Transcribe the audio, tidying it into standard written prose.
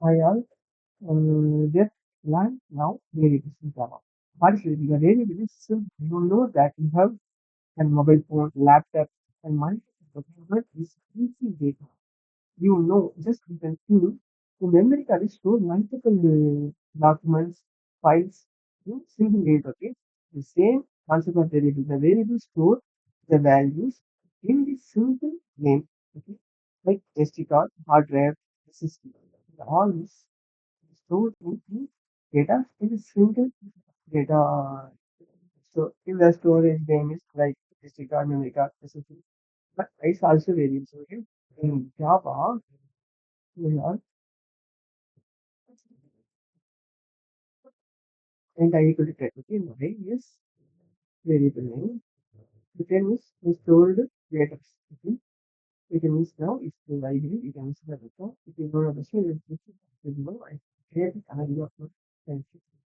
I all just learn now variables in Java. What is the variable? So you know that you have a mobile phone, laptop, and multiple computer is easy data. You know, just you can see the memory card is store multiple documents, files in single data. Okay, the same concept of variable. The variable store the values in the simple name. Okay, like SD card, hard drive, SSD. All this stored in the data in a single data. So if the storage name is like SD card, memory card, SSD, but it's also variable. Okay, in Java, we are and I equal to 10. Okay, y is variable name. The 10 is the stored data. Okay, we can use now is the library. You can use the data. If you don't understand, you can use the I create an idea of thank you.